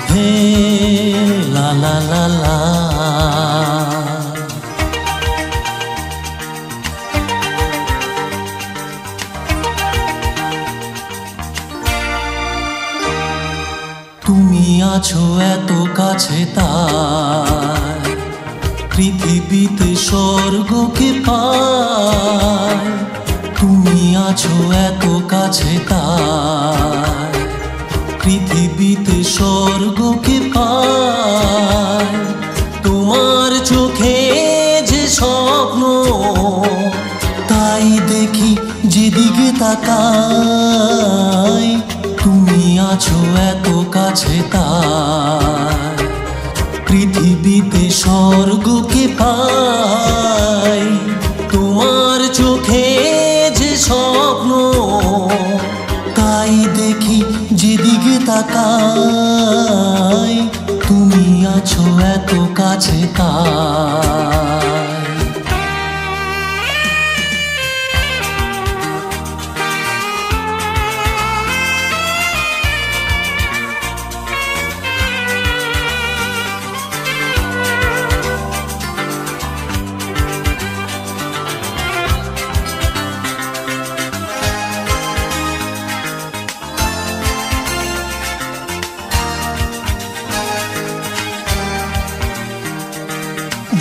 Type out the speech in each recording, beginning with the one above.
হে লা লা লা লা, তুমি আছো এত কাছে তাই পৃথিবীতে স্বর্গকে পায়। তুমি আছো এত কাছে তাই পৃথিবীতে স্বর্গকে পায়। তোমার চোখে যে স্বপ্ন তাই দেখি যেদিকে তাকাই। তুমি আছো এত কাছে তাই পৃথিবীতে স্বর্গকে পাই। তোমার চোখে যে স্বপ্ন তাই দেখি যেদিকে তাকাই। তুমি আছো এত কাছে তাই।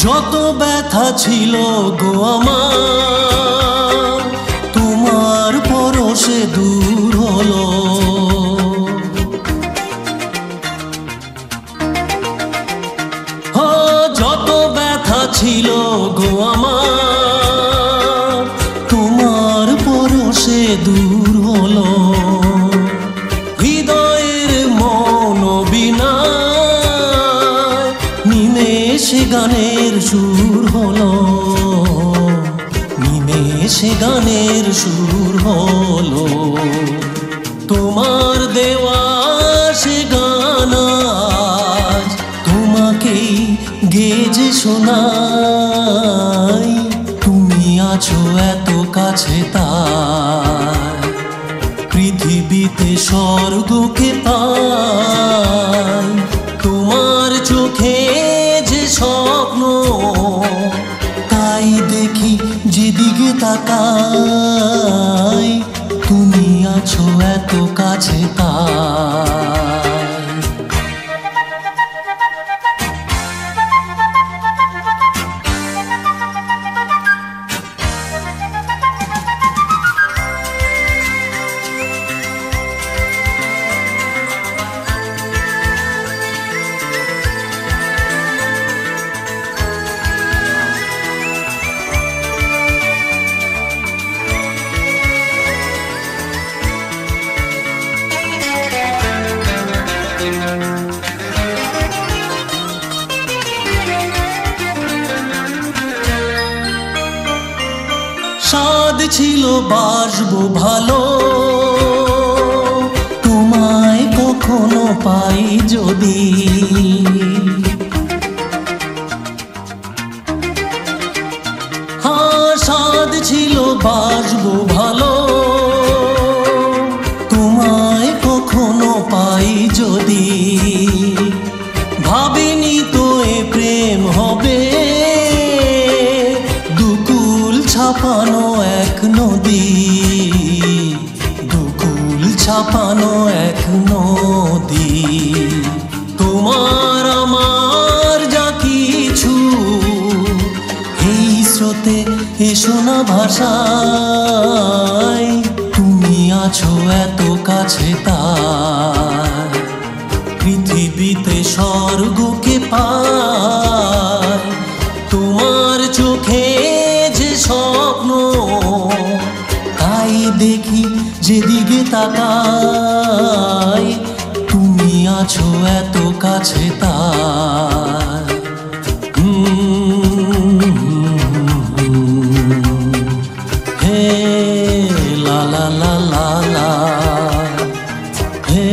যত ব্যথা ছিল গো আমার, তোমার পরশে দূর হলো। যত ব্যথা ছিল গো আমার, তোমার পরশে দূর হলো। হৃদয়ের মন বিনা নিমেষে গানের সুর হলো, নিমেষে গানের সুর হলো। তোমার দেওয়া সে গান আজ তোমাকেই গেয়ে শোনাই। তুমি আছো এত কাছে তাই পৃথিবীতে স্বর্গকে পাই। তোমার চোখে যে স্বপ্ন তাই দেখি যেদিকে তাকাই। তুমি আছো এত কাছে তাই। সাদ ছিল বাসবো ভালো, তোমায় কখনো পাই যদি। সাদ ছিল বাসবো ভালো, তোমায় কখনো পাই যদি। ভাবিনি তো এ প্রেম হবে, ছাপানো এক নদী, দুকুল ছাপানো এক নদী। তোমার আমার যা কিছু এই স্রোতে এসো না ভাষায়। তুমি আছো এত কাছে তাই পৃথিবীতে স্বর্গকে পাই। তোমার চোখে যে স্বপ্ন তাই দেখি যেদিকে তাকাই। তুমি আছো এত কাছে তাই। হে লা লা লা লা লা, হে